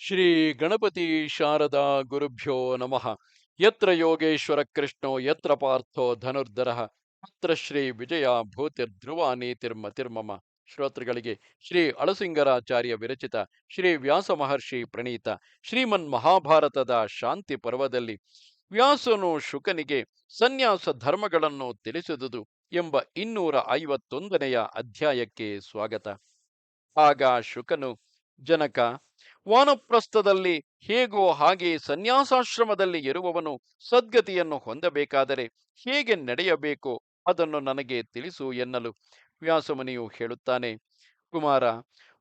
ಶ್ರೀ ಗಣಪತಿ ಶಾರದಾ ಗುರುಭ್ಯೋ ನಮಃ. ಯತ್ರ ಯೋಗೇಶ್ವರ ಕೃಷ್ಣೋ ಯತ್ರ ಪಾರ್ಥೋ ಧನುರ್ಧರಃ ತತ್ರ ಶ್ರೀ ವಿಜಯ ಭೂತಿರ್ಧ್ರುವ ನೀತಿರ್ಮತಿರ್ಮಮ. ಶ್ರೋತೃಗಳಿಗೆ ಶ್ರೀ ಅಳಸಿಂಗರಾಚಾರ್ಯ ವಿರಚಿತ ಶ್ರೀ ವ್ಯಾಸ ಮಹರ್ಷಿ ಪ್ರಣೀತ ಶ್ರೀಮನ್ ಮಹಾಭಾರತದ ಶಾಂತಿ ಪರ್ವದಲ್ಲಿ ವ್ಯಾಸನು ಶುಕನಿಗೆ ಸನ್ಯಾಸ ಧರ್ಮಗಳನ್ನು ತಿಳಿಸಿದುದು ಎಂಬ 251ನೆಯ ಅಧ್ಯಾಯಕ್ಕೆ ಸ್ವಾಗತ. ಆಗ ಶುಕನು, ಜನಕ, ವಾನಪ್ರಸ್ಥದಲ್ಲಿ ಹೇಗೋ ಹಾಗೆ ಸನ್ಯಾಸಾಶ್ರಮದಲ್ಲಿ ಇರುವವನು ಸದ್ಗತಿಯನ್ನು ಹೊಂದಬೇಕಾದರೆ ಹೇಗೆ ನಡೆಯಬೇಕು ಅದನ್ನು ನನಗೆ ತಿಳಿಸು ಎನ್ನಲು ವ್ಯಾಸಮುನಿಯು ಹೇಳುತ್ತಾನೆ, ಕುಮಾರ,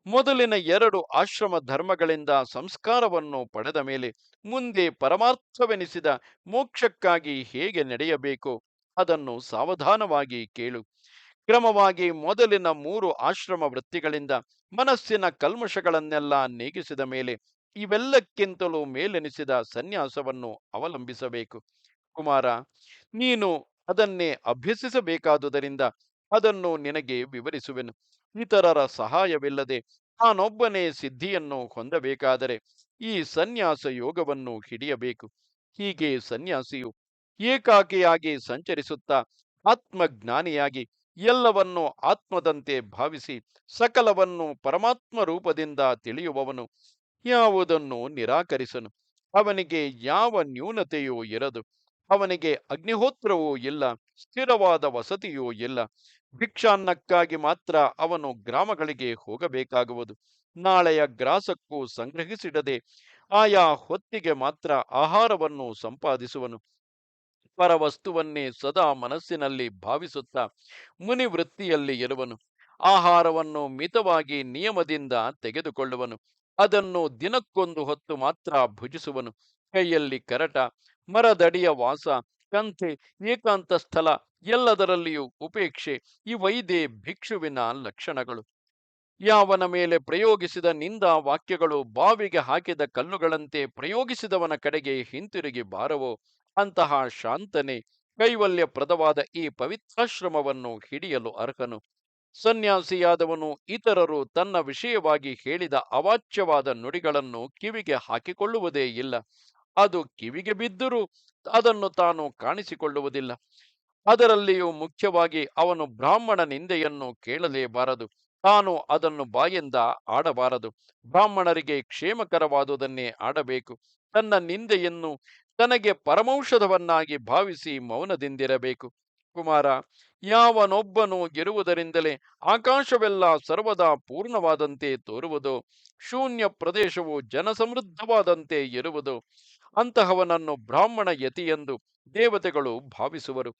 ಮೊದಲಿನ 2 ಆಶ್ರಮ ಧರ್ಮಗಳಿಂದ ಸಂಸ್ಕಾರವನ್ನು ಪಡೆದ ಮೇಲೆ ಮುಂದೆ ಪರಮಾರ್ಥವೆನಿಸಿದ ಮೋಕ್ಷಕ್ಕಾಗಿ ಹೇಗೆ ನಡೆಯಬೇಕು ಅದನ್ನು ಸಾವಧಾನವಾಗಿ ಕೇಳು. ಕ್ರಮವಾಗಿ ಮೊದಲಿನ 3 ಆಶ್ರಮ ವೃತ್ತಿಗಳಿಂದ ಮನಸ್ಸಿನ ಕಲ್ಮಶಗಳನ್ನೆಲ್ಲ ನೀಗಿಸಿದ ಮೇಲೆ ಇವೆಲ್ಲಕ್ಕಿಂತಲೂ ಮೇಲೆನಿಸಿದ ಸನ್ಯಾಸವನ್ನು ಅವಲಂಬಿಸಬೇಕು. ಕುಮಾರ, ನೀನು ಅದನ್ನೇ ಅಭ್ಯಸಿಸಬೇಕಾದುದರಿಂದ ಅದನ್ನು ನಿನಗೆ ವಿವರಿಸುವೆನು. ಇತರರ ಸಹಾಯವಿಲ್ಲದೆ ನಾನೊಬ್ಬನೇ ಸಿದ್ಧಿಯನ್ನು ಹೊಂದಬೇಕಾದರೆ ಈ ಸನ್ಯಾಸ ಯೋಗವನ್ನು ಹಿಡಿಯಬೇಕು. ಹೀಗೆ ಸನ್ಯಾಸಿಯು ಏಕಾಕಿಯಾಗಿ ಸಂಚರಿಸುತ್ತಾ ಆತ್ಮಜ್ಞಾನಿಯಾಗಿ ಎಲ್ಲವನ್ನೂ ಆತ್ಮದಂತೆ ಭಾವಿಸಿ ಸಕಲವನ್ನು ಪರಮಾತ್ಮ ರೂಪದಿಂದ ತಿಳಿಯುವವನು. ಯಾವುದನ್ನು ನಿರಾಕರಿಸನು. ಅವನಿಗೆ ಯಾವ ನ್ಯೂನತೆಯೂ ಇರದು. ಅವನಿಗೆ ಅಗ್ನಿಹೋತ್ರವೂ ಇಲ್ಲ, ಸ್ಥಿರವಾದ ವಸತಿಯೂ ಇಲ್ಲ. ಭಿಕ್ಷಾನ್ನಕ್ಕಾಗಿ ಮಾತ್ರ ಅವನು ಗ್ರಾಮಗಳಿಗೆ ಹೋಗಬೇಕಾಗುವುದು. ನಾಳೆಯ ಗ್ರಾಸಕ್ಕೂ ಸಂಗ್ರಹಿಸಿಡದೆ ಆಯಾ ಹೊತ್ತಿಗೆ ಮಾತ್ರ ಆಹಾರವನ್ನು ಸಂಪಾದಿಸುವನು. ಪರವಸ್ತುವನ್ನೇ ಸದಾ ಮನಸ್ಸಿನಲ್ಲಿ ಭಾವಿಸುತ್ತಾ ಮುನಿವೃತ್ತಿಯಲ್ಲಿ ಇರುವನು. ಆಹಾರವನ್ನು ಮಿತವಾಗಿ ನಿಯಮದಿಂದ ತೆಗೆದುಕೊಳ್ಳುವನು. ಅದನ್ನು ದಿನಕ್ಕೊಂದು ಹೊತ್ತು ಮಾತ್ರ ಭುಜಿಸುವನು. ಕೈಯಲ್ಲಿ ಕರಟ, ಮರದಡಿಯ ವಾಸ, ಕಂಥೆ, ಏಕಾಂತ ಸ್ಥಳ, ಎಲ್ಲದರಲ್ಲಿಯೂ ಉಪೇಕ್ಷೆ, ಇವೈದೇ ಭಿಕ್ಷುವಿನ ಲಕ್ಷಣಗಳು. ಯಾವನ ಮೇಲೆ ಪ್ರಯೋಗಿಸಿದ ನಿಂದಾ ವಾಕ್ಯಗಳು ಬಾವಿಗೆ ಹಾಕಿದ ಕಲ್ಲುಗಳಂತೆ ಪ್ರಯೋಗಿಸಿದವನ ಕಡೆಗೆ ಹಿಂತಿರುಗಿ ಬಾರವೋ ಅಂತಹ ಶಾಂತನೆ ಕೈವಲ್ಯಪ್ರದವಾದ ಈ ಪವಿತ್ರಾಶ್ರಮವನ್ನು ಹಿಡಿಯಲು ಅರ್ಹನು. ಸನ್ಯಾಸಿಯಾದವನು ಇತರರು ತನ್ನ ವಿಷಯವಾಗಿ ಹೇಳಿದ ಅವಾಚ್ಯವಾದ ನುಡಿಗಳನ್ನು ಕಿವಿಗೆ ಹಾಕಿಕೊಳ್ಳುವುದೇ ಇಲ್ಲ. ಅದು ಕಿವಿಗೆ ಬಿದ್ದರೂ ಅದನ್ನು ತಾನು ಕಾಣಿಸಿಕೊಳ್ಳುವುದಿಲ್ಲ. ಅದರಲ್ಲಿಯೂ ಮುಖ್ಯವಾಗಿ ಅವನು ಬ್ರಾಹ್ಮಣ ನಿಂದೆಯನ್ನು ಕೇಳಲೇಬಾರದು. ತಾನು ಅದನ್ನು ಬಾಯಿಂದ ಆಡಬಾರದು. ಬ್ರಾಹ್ಮಣರಿಗೆ ಕ್ಷೇಮಕರವಾದುದನ್ನೇ ಆಡಬೇಕು. ತನ್ನ ನಿಂದೆಯನ್ನು ತನಗೆ ಪರಮೌಷಧವನ್ನಾಗಿ ಭಾವಿಸಿ ಮೌನದಿಂದಿರಬೇಕು. ಕುಮಾರ, ಯಾವನೊಬ್ಬನು ಇರುವುದರಿಂದಲೇ ಆಕಾಶವೆಲ್ಲ ಸರ್ವದಾ ಪೂರ್ಣವಾದಂತೆ ತೋರುವುದು, ಶೂನ್ಯ ಪ್ರದೇಶವು ಜನಸಮೃದ್ಧವಾದಂತೆ ಇರುವುದು, ಅಂತಹವನನ್ನು ಬ್ರಾಹ್ಮಣ ಯತಿಯೆಂದು ದೇವತೆಗಳು ಭಾವಿಸುವರು.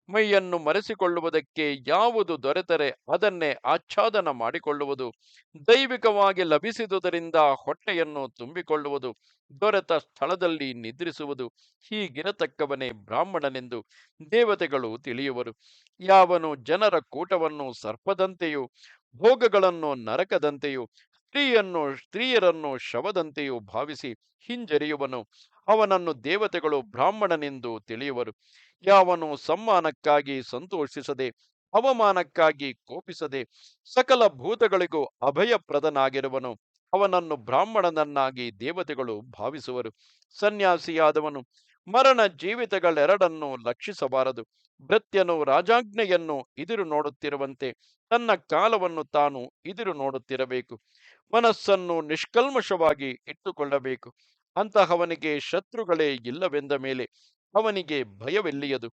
ಮೈಯನ್ನು ಮರೆಸಿಕೊಳ್ಳುವುದಕ್ಕೆ ಯಾವುದು ದೊರೆತರೆ ಅದನ್ನೇ ಆಚ್ಛಾದನ ಮಾಡಿಕೊಳ್ಳುವುದು, ದೈವಿಕವಾಗಿ ಲಭಿಸಿದುದರಿಂದ ಹೊಟ್ಟೆಯನ್ನು ತುಂಬಿಕೊಳ್ಳುವುದು, ದೊರೆತ ಸ್ಥಳದಲ್ಲಿ ನಿದ್ರಿಸುವುದು, ಹೀಗಿರತಕ್ಕವನೇ ಬ್ರಾಹ್ಮಣನೆಂದು ದೇವತೆಗಳು ತಿಳಿಯುವರು. ಯಾವನು ಜನರ ಕೂಟವನ್ನು ಸರ್ಪದಂತೆಯೂ ಭೋಗಗಳನ್ನು ನರಕದಂತೆಯೂ ಸ್ತ್ರೀಯರನ್ನು ಶವದಂತೆಯೂ ಭಾವಿಸಿ ಹಿಂಜರಿಯುವನು, ಅವನನ್ನು ದೇವತೆಗಳು ಬ್ರಾಹ್ಮಣನೆಂದು ತಿಳಿಯುವರು. ಯಾವನು ಸಮ್ಮಾನಕ್ಕಾಗಿ ಸಂತೋಷಿಸದೆ ಅವಮಾನಕ್ಕಾಗಿ ಕೋಪಿಸದೆ ಸಕಲ ಭೂತಗಳಿಗೂ ಅಭಯಪ್ರದನಾಗಿರುವನು, ಅವನನ್ನು ಬ್ರಾಹ್ಮಣನನ್ನಾಗಿ ದೇವತೆಗಳು ಭಾವಿಸುವರು. ಸನ್ಯಾಸಿಯಾದವನು ಮರಣ ಜೀವಿತಗಳೆರಡನ್ನೂ ಲಕ್ಷಿಸಬಾರದು. ಭೃತ್ಯನು ರಾಜಾಜ್ಞೆಯನ್ನು ಇದಿರು ನೋಡುತ್ತಿರುವಂತೆ ತನ್ನ ಕಾಲವನ್ನು ತಾನು ಇದಿರು ನೋಡುತ್ತಿರಬೇಕು. ಮನಸ್ಸನ್ನು ನಿಷ್ಕಲ್ಮಶವಾಗಿ ಇಟ್ಟುಕೊಳ್ಳಬೇಕು. ಅಂತಹವನಿಗೆ ಶತ್ರುಗಳೇ ಇಲ್ಲವೆಂದ ಮೇಲೆ ಅವನಿಗೆ ಭಯವೆಲ್ಲಿಯದು.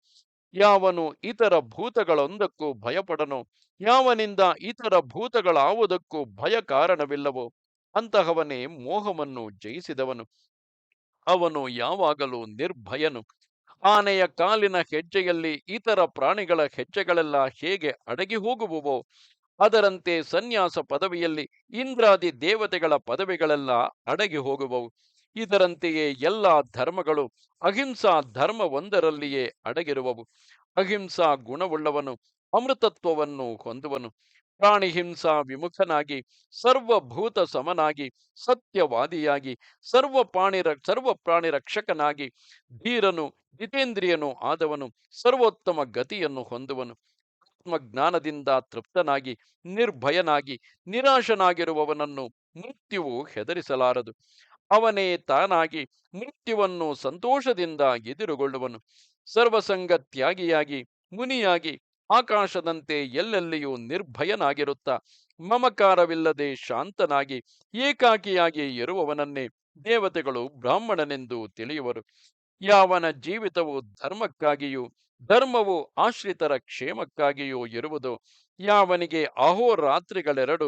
ಯಾವನು ಇತರ ಭೂತಗಳೊಂದಕ್ಕೂ ಭಯಪಡನೋ, ಯಾವನಿಂದ ಇತರ ಭೂತಗಳಾವುದಕ್ಕೂ ಭಯ ಕಾರಣವಿಲ್ಲವೋ ಅಂತಹವನೇ ಮೋಹವನ್ನು ಜಯಿಸಿದವನು. ಅವನು ಯಾವಾಗಲೂ ನಿರ್ಭಯನು. ಆನೆಯ ಕಾಲಿನ ಹೆಜ್ಜೆಯಲ್ಲಿ ಇತರ ಪ್ರಾಣಿಗಳ ಹೆಜ್ಜೆಗಳೆಲ್ಲ ಹೇಗೆ ಅಡಗಿ ಹೋಗುವುವೋ ಅದರಂತೆ ಸನ್ಯಾಸ ಪದವಿಯಲ್ಲಿ ಇಂದ್ರಾದಿ ದೇವತೆಗಳ ಪದವಿಗಳೆಲ್ಲ ಅಡಗಿ ಹೋಗುವವು. ಇದರಂತೆಯೇ ಎಲ್ಲ ಧರ್ಮಗಳು ಅಹಿಂಸಾ ಧರ್ಮ ಒಂದರಲ್ಲಿಯೇ ಅಡಗಿರುವವು. ಅಹಿಂಸಾ ಗುಣವುಳ್ಳವನು ಅಮೃತತ್ವವನ್ನು ಹೊಂದುವನು. ಪ್ರಾಣಿಹಿಂಸಾ ವಿಮುಖನಾಗಿ ಸರ್ವಭೂತ ಸಮನಾಗಿ ಸತ್ಯವಾದಿಯಾಗಿ ಸರ್ವ ಪ್ರಾಣಿ ರಕ್ಷಕನಾಗಿ ಧೀರನು ಜಿತೇಂದ್ರಿಯನು ಆದವನು ಸರ್ವೋತ್ತಮ ಗತಿಯನ್ನು ಹೊಂದುವನು. ಆತ್ಮಜ್ಞಾನದಿಂದ ತೃಪ್ತನಾಗಿ ನಿರ್ಭಯನಾಗಿ ನಿರಾಶನಾಗಿರುವವನನ್ನು ಮೃತ್ಯುವು ಹೆದರಿಸಲಾರದು. ಅವನೇ ತಾನಾಗಿ ಮೃತ್ಯುವನ್ನು ಸಂತೋಷದಿಂದ ಎದುರುಗೊಳ್ಳುವನು. ಸರ್ವಸಂಗ ತ್ಯಾಗಿಯಾಗಿ ಮುನಿಯಾಗಿ ಆಕಾಶದಂತೆ ಎಲ್ಲೆಲ್ಲಿಯೂ ನಿರ್ಭಯನಾಗಿರುತ್ತಾ ಮಮಕಾರವಿಲ್ಲದೆ ಶಾಂತನಾಗಿ ಏಕಾಕಿಯಾಗಿ ಇರುವವನನ್ನೇ ದೇವತೆಗಳು ಬ್ರಾಹ್ಮಣನೆಂದು ತಿಳಿಯುವರು. ಯಾವನ ಜೀವಿತವು ಧರ್ಮಕ್ಕಾಗಿಯೂ ಧರ್ಮವು ಆಶ್ರಿತರ ಕ್ಷೇಮಕ್ಕಾಗಿಯೂ ಇರುವುದೋ, ಯಾವನಿಗೆ ಅಹೋರಾತ್ರಿಗಳೆರಡು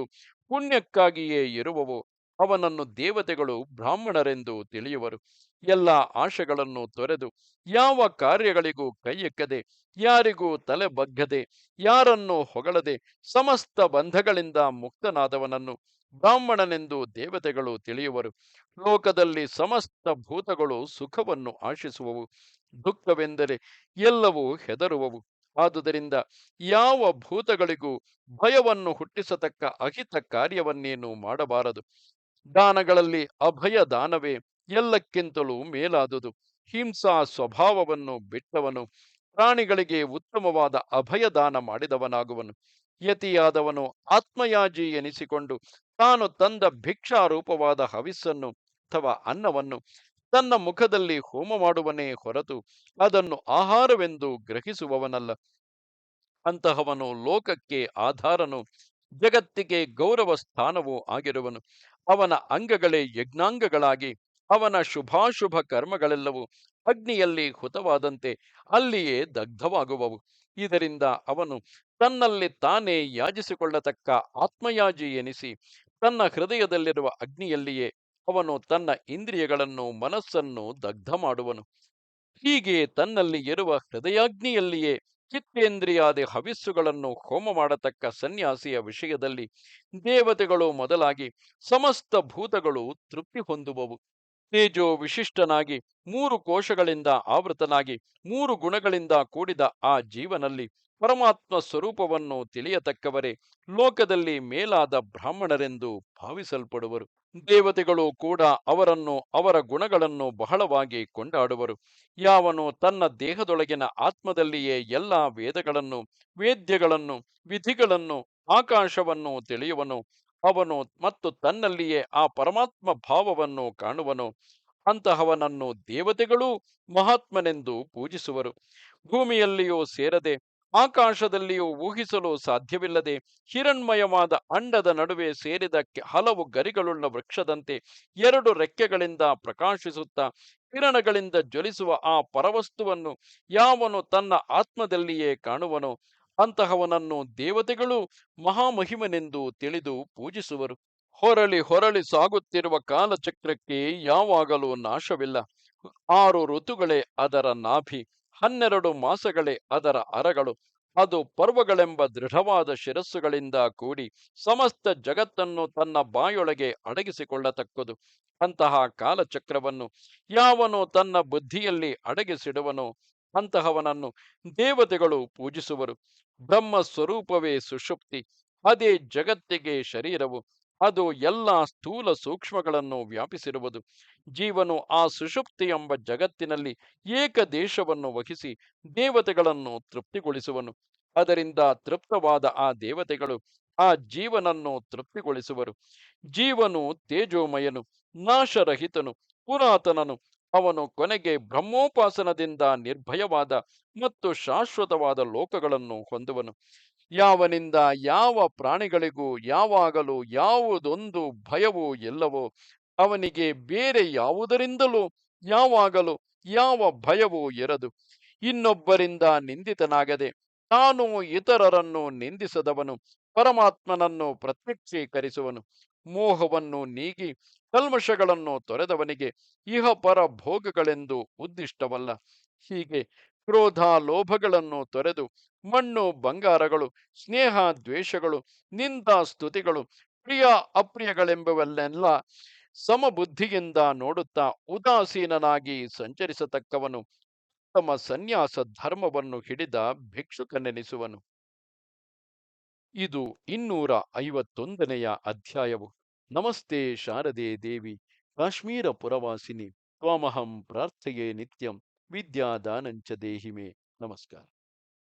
ಪುಣ್ಯಕ್ಕಾಗಿಯೇ ಇರುವವೋ, ಅವನನ್ನು ದೇವತೆಗಳು ಬ್ರಾಹ್ಮಣರೆಂದು ತಿಳಿಯುವರು. ಎಲ್ಲ ಆಶೆಗಳನ್ನು ತೊರೆದು ಯಾವ ಕಾರ್ಯಗಳಿಗೂ ಕೈಯೆಕ್ಕದೆ, ಯಾರಿಗೂ ತಲೆ ಬಗ್ಗದೆ, ಯಾರನ್ನೂ ಹೊಗಳದೆ, ಸಮಸ್ತ ಬಂಧಗಳಿಂದ ಮುಕ್ತನಾದವನನ್ನು ಬ್ರಾಹ್ಮಣನೆಂದು ದೇವತೆಗಳು ತಿಳಿಯುವರು. ಲೋಕದಲ್ಲಿ ಸಮಸ್ತ ಭೂತಗಳು ಸುಖವನ್ನು ಆಶಿಸುವವು, ದುಃಖವೆಂದರೆ ಎಲ್ಲವೂ ಹೆದರುವವು. ಆದುದರಿಂದ ಯಾವ ಭೂತಗಳಿಗೂ ಭಯವನ್ನು ಹುಟ್ಟಿಸತಕ್ಕ ಅಹಿತ ಕಾರ್ಯವನ್ನೇನು ಮಾಡಬಾರದು. ದಾನಗಳಲ್ಲಿ ಅಭಯ ದಾನವೇ ಎಲ್ಲಕ್ಕಿಂತಲೂ ಮೇಲಾದುದು. ಹಿಂಸಾ ಸ್ವಭಾವವನ್ನು ಬಿಟ್ಟವನು ಪ್ರಾಣಿಗಳಿಗೆ ಉತ್ತಮವಾದ ಅಭಯದಾನ ಮಾಡಿದವನಾಗುವನು. ಯತಿಯಾದವನು ಆತ್ಮಯಾಜಿ ಎನಿಸಿಕೊಂಡು ತಾನು ತಂದ ಭಿಕ್ಷಾರೂಪವಾದ ಹವಿಸ್ಸನ್ನು ಅಥವಾ ಅನ್ನವನ್ನು ತನ್ನ ಮುಖದಲ್ಲಿ ಹೋಮ ಮಾಡುವನೇ ಹೊರತು ಅದನ್ನು ಆಹಾರವೆಂದು ಗ್ರಹಿಸುವವನಲ್ಲ. ಅಂತಹವನು ಲೋಕಕ್ಕೆ ಆಧಾರನು, ಜಗತ್ತಿಗೆ ಗೌರವ ಸ್ಥಾನವೂ ಆಗಿರುವನು. ಅವನ ಅಂಗಗಳೇ ಯಜ್ಞಾಂಗಗಳಾಗಿ ಅವನ ಶುಭಾಶುಭ ಕರ್ಮಗಳೆಲ್ಲವೂ ಅಗ್ನಿಯಲ್ಲಿ ಹುತವಾದಂತೆ ಅಲ್ಲಿಯೇ ದಗ್ಧವಾಗುವವು. ಇದರಿಂದ ಅವನು ತನ್ನಲ್ಲಿ ತಾನೇ ಯಾಜಿಸಿಕೊಳ್ಳತಕ್ಕ ಆತ್ಮಯಾಜಿ ಎನಿಸಿ ತನ್ನ ಹೃದಯದಲ್ಲಿರುವ ಅಗ್ನಿಯಲ್ಲಿಯೇ ಅವನು ತನ್ನ ಇಂದ್ರಿಯಗಳನ್ನು ಮನಸ್ಸನ್ನು ದಗ್ಧ ಮಾಡುವನು. ಹೀಗೆ ತನ್ನಲ್ಲಿ ಇರುವ ಹೃದಯಾಗ್ನಿಯಲ್ಲಿಯೇ ಚಿತ್ತೇಂದ್ರಿಯಾದಿ ಹವಿಸ್ಸುಗಳನ್ನು ಹೋಮ ಮಾಡತಕ್ಕ ಸನ್ಯಾಸಿಯ ವಿಷಯದಲ್ಲಿ ದೇವತೆಗಳು ಮೊದಲಾಗಿ ಸಮಸ್ತ ಭೂತಗಳು ತೃಪ್ತಿ ಹೊಂದುವವು. ತೇಜೋ ವಿಶಿಷ್ಟನಾಗಿ ಮೂರು ಕೋಶಗಳಿಂದ ಆವೃತನಾಗಿ ಮೂರು ಗುಣಗಳಿಂದ ಕೂಡಿದ ಆ ಜೀವನಲ್ಲಿ ಪರಮಾತ್ಮ ಸ್ವರೂಪವನ್ನು ತಿಳಿಯತಕ್ಕವರೇ ಲೋಕದಲ್ಲಿ ಮೇಲಾದ ಬ್ರಾಹ್ಮಣರೆಂದು ಭಾವಿಸಲ್ಪಡುವರು. ದೇವತೆಗಳು ಕೂಡ ಅವರನ್ನು ಅವರ ಗುಣಗಳನ್ನು ಬಹಳವಾಗಿ ಕೊಂಡಾಡುವರು. ಯಾವನು ತನ್ನ ದೇಹದೊಳಗಿನ ಆತ್ಮದಲ್ಲಿಯೇ ಎಲ್ಲ ವೇದಗಳನ್ನು, ವೇದ್ಯಗಳನ್ನು, ವಿಧಿಗಳನ್ನು, ಆಕಾಶವನ್ನು ತಿಳಿಯುವನು, ಅವನು ಮತ್ತು ತನ್ನಲ್ಲಿಯೇ ಆ ಪರಮಾತ್ಮ ಭಾವವನ್ನು ಕಾಣುವನು. ಅಂತಹವನನ್ನು ದೇವತೆಗಳೂ ಮಹಾತ್ಮನೆಂದು ಪೂಜಿಸುವರು. ಭೂಮಿಯಲ್ಲಿಯೂ ಸೇರದೆ ಆಕಾಶದಲ್ಲಿಯೂ ಊಹಿಸಲು ಸಾಧ್ಯವಿಲ್ಲದೆ ಹಿರಣ್ಮಯವಾದ ಅಂಡದ ನಡುವೆ ಸೇರಿದ ಹಲವು ಗರಿಗಳುಳ್ಳ ವೃಕ್ಷದಂತೆ ಎರಡು ರೆಕ್ಕೆಗಳಿಂದ ಪ್ರಕಾಶಿಸುತ್ತಾ ಕಿರಣಗಳಿಂದ ಜ್ವಲಿಸುವ ಆ ಪರವಸ್ತುವನ್ನು ಯಾವನು ತನ್ನ ಆತ್ಮದಲ್ಲಿಯೇ ಕಾಣುವನೋ ಅಂತಹವನನ್ನು ದೇವತೆಗಳು ಮಹಾಮಹಿಮನೆಂದು ತಿಳಿದು ಪೂಜಿಸುವರು. ಹೊರಳಿ ಹೊರಳಿ ಸಾಗುತ್ತಿರುವ ಕಾಲಚಕ್ರಕ್ಕೆ ಯಾವಾಗಲೂ ನಾಶವಿಲ್ಲ. 6 ಋತುಗಳೇ ಅದರ ನಾಭಿ, 12 ಮಾಸಗಳೇ ಅದರ ಅರಗಳು. ಅದು ಪರ್ವಗಳೆಂಬ ದೃಢವಾದ ಶಿರಸ್ಸುಗಳಿಂದ ಕೂಡಿ ಸಮಸ್ತ ಜಗತ್ತನ್ನು ತನ್ನ ಬಾಯೊಳಗೆ ಅಡಗಿಸಿಕೊಳ್ಳತಕ್ಕದು. ಅಂತಹ ಕಾಲಚಕ್ರವನ್ನು ಯಾವನು ತನ್ನ ಬುದ್ಧಿಯಲ್ಲಿ ಅಡಗಿಸಿಡುವನೋ ಅಂತಹವನನ್ನು ದೇವತೆಗಳು ಪೂಜಿಸುವರು. ಬ್ರಹ್ಮ ಸ್ವರೂಪವೇ ಸುಷುಪ್ತಿ, ಅದೇ ಜಗತ್ತಿಗೆ ಶರೀರವು. ಅದು ಎಲ್ಲ ಸ್ಥೂಲ ಸೂಕ್ಷ್ಮಗಳನ್ನು ವ್ಯಾಪಿಸಿರುವುದು. ಜೀವನು ಆ ಸುಷುಪ್ತಿ ಎಂಬ ಜಗತ್ತಿನಲ್ಲಿ ಏಕದೇಶವನ್ನು ವಹಿಸಿ ದೇವತೆಗಳನ್ನು ತೃಪ್ತಿಗೊಳಿಸುವನು. ಅದರಿಂದ ತೃಪ್ತವಾದ ಆ ದೇವತೆಗಳು ಆ ಜೀವನನ್ನು ತೃಪ್ತಿಗೊಳಿಸುವರು. ಜೀವನು ತೇಜೋಮಯನು, ನಾಶರಹಿತನು, ಪುರಾತನನು. ಅವನು ಕೊನೆಗೆ ಬ್ರಹ್ಮೋಪಾಸನದಿಂದ ನಿರ್ಭಯವಾದ ಮತ್ತು ಶಾಶ್ವತವಾದ ಲೋಕಗಳನ್ನು ಹೊಂದುವನು. ಯಾವನಿಂದ ಯಾವ ಪ್ರಾಣಿಗಳಿಗೂ ಯಾವಾಗಲೂ ಯಾವುದೊಂದು ಭಯವೂ ಇಲ್ಲವೋ ಅವನಿಗೆ ಬೇರೆ ಯಾವುದರಿಂದಲೂ ಯಾವಾಗಲೂ ಯಾವ ಭಯವೂ ಇರದು. ಇನ್ನೊಬ್ಬರಿಂದ ನಿಂದಿತನಾಗದೆ ತಾನು ಇತರರನ್ನು ನಿಂದಿಸದವನು ಪರಮಾತ್ಮನನ್ನು ಪ್ರತ್ಯಕ್ಷೀಕರಿಸುವನು. ಮೋಹವನ್ನು ನೀಗಿ ಕಲ್ಮಶಗಳನ್ನು ತೊರೆದವನಿಗೆ ಇಹಪರ ಭೋಗಗಳೆಂದು ಉದ್ದಿಷ್ಟವಲ್ಲ. ಹೀಗೆ ಕ್ರೋಧ ಲೋಭಗಳನ್ನು ತೊರೆದು ಮಣ್ಣು ಬಂಗಾರಗಳು, ಸ್ನೇಹ ದ್ವೇಷಗಳು, ನಿಂದಾ ಸ್ತುತಿಗಳು, ಪ್ರಿಯ ಅಪ್ರಿಯಗಳೆಂಬವೆಲ್ಲೆಲ್ಲ ಸಮಬುದ್ಧಿಯಿಂದ ನೋಡುತ್ತಾ ಉದಾಸೀನನಾಗಿ ಸಂಚರಿಸತಕ್ಕವನು ತಮ್ಮ ಸನ್ಯಾಸ ಧರ್ಮವನ್ನು ಹಿಡಿದ ಭಿಕ್ಷುಕನೆನಿಸುವನು. ಇದು 251ನೆಯ ಅಧ್ಯಾಯವು. ನಮಸ್ತೆ ಶಾರದೆ ದೇವಿ, ಕಾಶ್ಮೀರ ಪುರವಾಸಿನಿ, ತ್ವಾಮಹಂ ಪ್ರಾರ್ಥೆಯೇ ನಿತ್ಯಂ, ವಿದ್ಯಾದಾನಂಚ ದೇಹಿಮೆ. ನಮಸ್ಕಾರ.